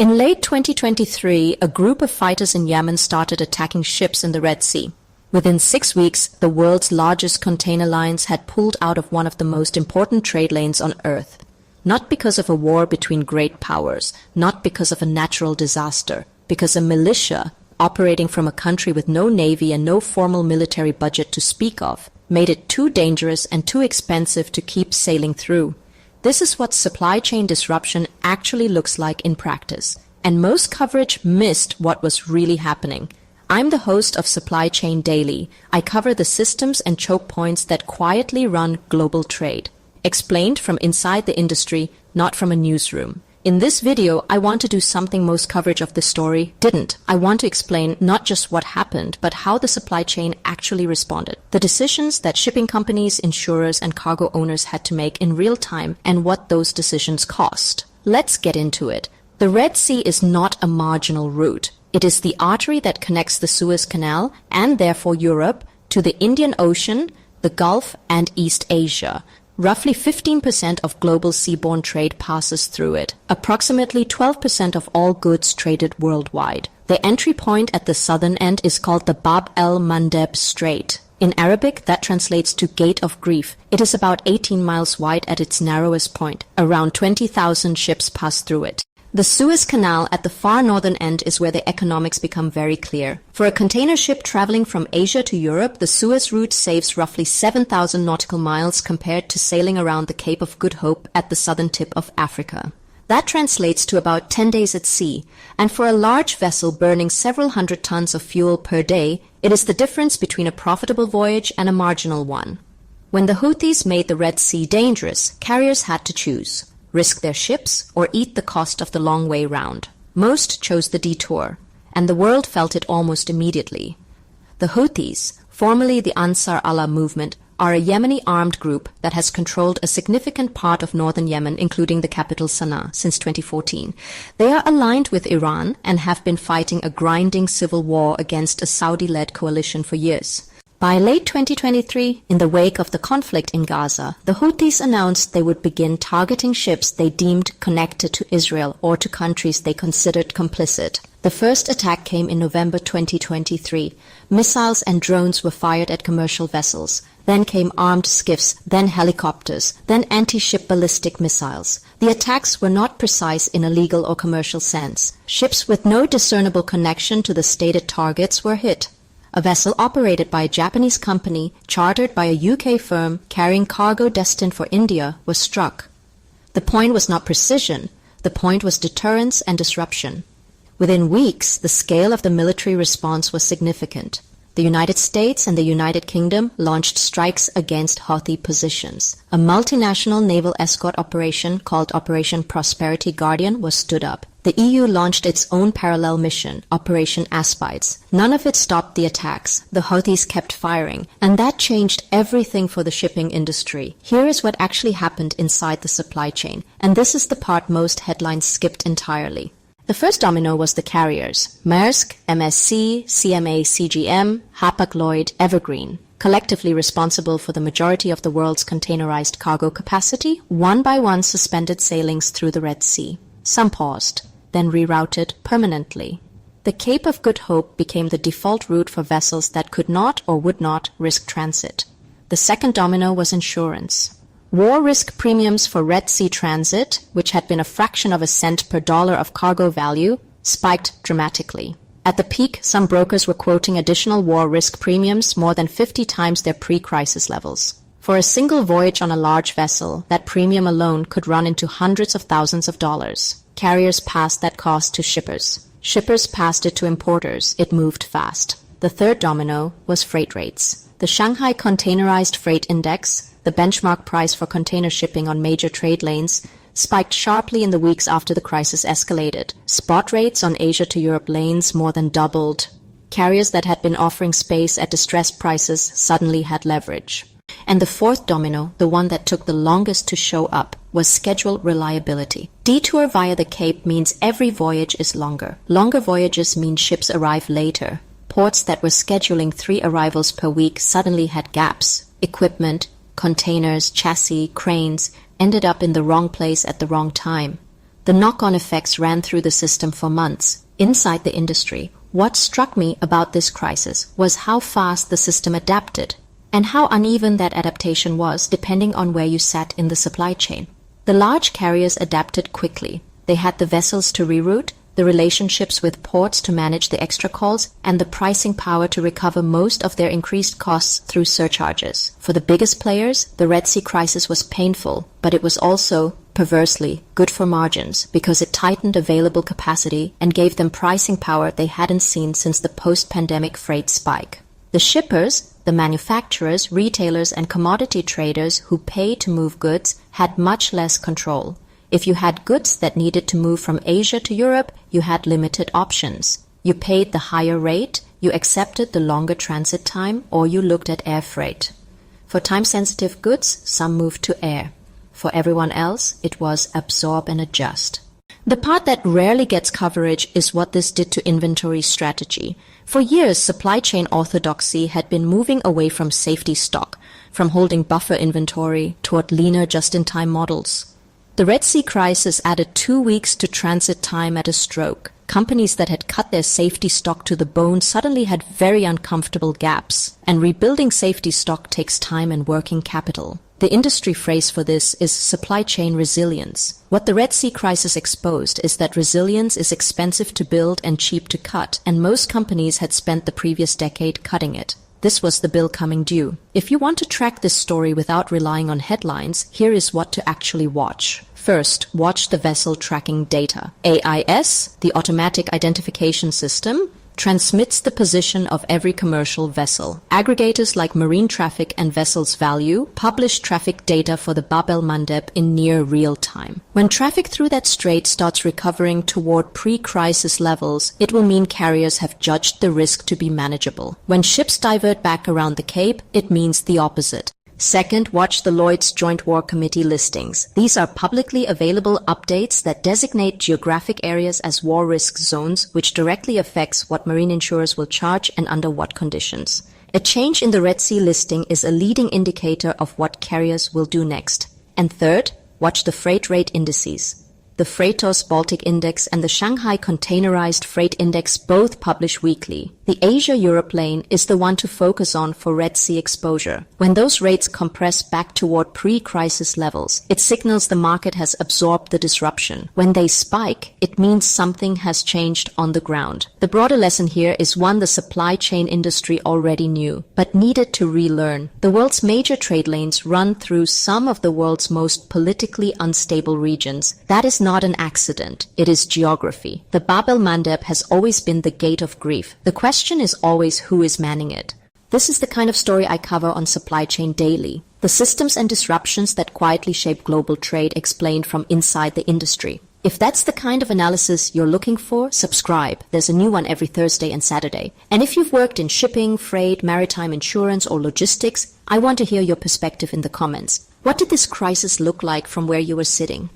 In late 2023, a group of fighters in Yemen started attacking ships in the Red Sea. Within 6 weeks, the world's largest container lines had pulled out of one of the most important trade lanes on Earth. Not because of a war between great powers, not because of a natural disaster, because a militia, operating from a country with no navy and no formal military budget to speak of, made it too dangerous and too expensive to keep sailing through. This is what supply chain disruption actually looks like in practice, and most coverage missed what was really happening. I'm the host of Supply Chain Daily. I cover the systems and choke points that quietly run global trade. Explained from inside the industry, not from a newsroom. In this video, I want to do something most coverage of the story didn't. I want to explain not just what happened, but how the supply chain actually responded. The decisions that shipping companies, insurers, and cargo owners had to make in real time, and what those decisions cost. Let's get into it. The Red Sea is not a marginal route. It is the artery that connects the Suez Canal, and therefore Europe, to the Indian Ocean, the Gulf, and East Asia. Roughly 15% of global seaborne trade passes through it. Approximately 12% of all goods traded worldwide. The entry point at the southern end is called the Bab el-Mandeb Strait. In Arabic, that translates to Gate of Grief. It is about 18 miles wide at its narrowest point. Around 20,000 ships pass through it. The Suez Canal at the far northern end is where the economics become very clear. For a container ship traveling from Asia to Europe, the Suez route saves roughly 7,000 nautical miles compared to sailing around the Cape of Good Hope at the southern tip of Africa. That translates to about 10 days at sea, and for a large vessel burning several hundred tons of fuel per day, it is the difference between a profitable voyage and a marginal one. When the Houthis made the Red Sea dangerous, carriers had to choose. Risk their ships, or eat the cost of the long way round. Most chose the detour, and the world felt it almost immediately. The Houthis, formerly the Ansar Allah movement, are a Yemeni armed group that has controlled a significant part of northern Yemen, including the capital Sana'a, since 2014. They are aligned with Iran and have been fighting a grinding civil war against a Saudi-led coalition for years. By late 2023, in the wake of the conflict in Gaza, the Houthis announced they would begin targeting ships they deemed connected to Israel or to countries they considered complicit. The first attack came in November 2023. Missiles and drones were fired at commercial vessels. Then came armed skiffs, then helicopters, then anti-ship ballistic missiles. The attacks were not precise in a legal or commercial sense. Ships with no discernible connection to the stated targets were hit. A vessel operated by a Japanese company, chartered by a UK firm carrying cargo destined for India, was struck. The point was not precision. The point was deterrence and disruption. Within weeks, the scale of the military response was significant. The United States and the United Kingdom launched strikes against Houthi positions. A multinational naval escort operation called Operation Prosperity Guardian was stood up. The EU launched its own parallel mission, Operation Aspides. None of it stopped the attacks. The Houthis kept firing, and that changed everything for the shipping industry. Here is what actually happened inside the supply chain, and this is the part most headlines skipped entirely. The first domino was the carriers: Maersk, MSC, CMA CGM, Hapag-Lloyd, Evergreen. Collectively responsible for the majority of the world's containerized cargo capacity, one by one suspended sailings through the Red Sea. Some paused, then rerouted permanently. The Cape of Good Hope became the default route for vessels that could not or would not risk transit. The second domino was insurance. War risk premiums for Red Sea transit, which had been a fraction of a cent per dollar of cargo value, spiked dramatically. At the peak, some brokers were quoting additional war risk premiums more than 50 times their pre-crisis levels. For a single voyage on a large vessel, that premium alone could run into hundreds of thousands of dollars. Carriers passed that cost to shippers. Shippers passed it to importers. It moved fast. The third domino was freight rates. The Shanghai Containerized Freight Index, the benchmark price for container shipping on major trade lanes, spiked sharply in the weeks after the crisis escalated. Spot rates on Asia to Europe lanes more than doubled. Carriers that had been offering space at distressed prices suddenly had leverage. And the fourth domino, the one that took the longest to show up, was schedule reliability. Detour via the Cape means every voyage is longer. Longer voyages mean ships arrive later. Ports that were scheduling 3 arrivals per week suddenly had gaps. Equipment, containers, chassis, cranes ended up in the wrong place at the wrong time. The knock-on effects ran through the system for months. Inside the industry, what struck me about this crisis was how fast the system adapted, and how uneven that adaptation was depending on where you sat in the supply chain. The large carriers adapted quickly. They had the vessels to reroute, the relationships with ports to manage the extra calls, and the pricing power to recover most of their increased costs through surcharges. For the biggest players, the Red Sea crisis was painful, but it was also, perversely, good for margins because it tightened available capacity and gave them pricing power they hadn't seen since the post-pandemic freight spike. The shippers, the manufacturers, retailers, and commodity traders who pay to move goods had much less control. If you had goods that needed to move from Asia to Europe, you had limited options. You paid the higher rate, you accepted the longer transit time, or you looked at air freight. For time-sensitive goods, some moved to air. For everyone else, it was absorb and adjust. The part that rarely gets coverage is what this did to inventory strategy. For years, supply chain orthodoxy had been moving away from safety stock, from holding buffer inventory toward leaner just-in-time models. The Red Sea crisis added 2 weeks to transit time at a stroke. Companies that had cut their safety stock to the bone suddenly had very uncomfortable gaps, and rebuilding safety stock takes time and working capital. The industry phrase for this is supply chain resilience. What the Red Sea crisis exposed is that resilience is expensive to build and cheap to cut, and most companies had spent the previous decade cutting it. This was the bill coming due. If you want to track this story without relying on headlines, here is what to actually watch. First, watch the vessel tracking data. AIS, the Automatic Identification System, transmits the position of every commercial vessel. Aggregators like Marine Traffic and Vessels Value publish traffic data for the Bab el-Mandeb in near real time. When traffic through that strait starts recovering toward pre-crisis levels, it will mean carriers have judged the risk to be manageable. When ships divert back around the Cape, it means the opposite. Second, watch the Lloyd's Joint War Committee listings. These are publicly available updates that designate geographic areas as war risk zones, which directly affects what marine insurers will charge and under what conditions. A change in the Red Sea listing is a leading indicator of what carriers will do next. And third, watch the freight rate indices. The Freightos Baltic Index and the Shanghai Containerized Freight Index both publish weekly. The Asia-Europe lane is the one to focus on for Red Sea exposure. When those rates compress back toward pre-crisis levels, it signals the market has absorbed the disruption. When they spike, it means something has changed on the ground. The broader lesson here is one the supply chain industry already knew, but needed to relearn. The world's major trade lanes run through some of the world's most politically unstable regions. That is not an accident. It is geography. The Bab el-Mandeb has always been the gate of grief. The question is always who is manning it. This is the kind of story I cover on Supply Chain Daily. The systems and disruptions that quietly shape global trade explained from inside the industry. If that's the kind of analysis you're looking for, subscribe. There's a new one every Thursday and Saturday. And if you've worked in shipping, freight, maritime insurance, or logistics, I want to hear your perspective in the comments. What did this crisis look like from where you were sitting?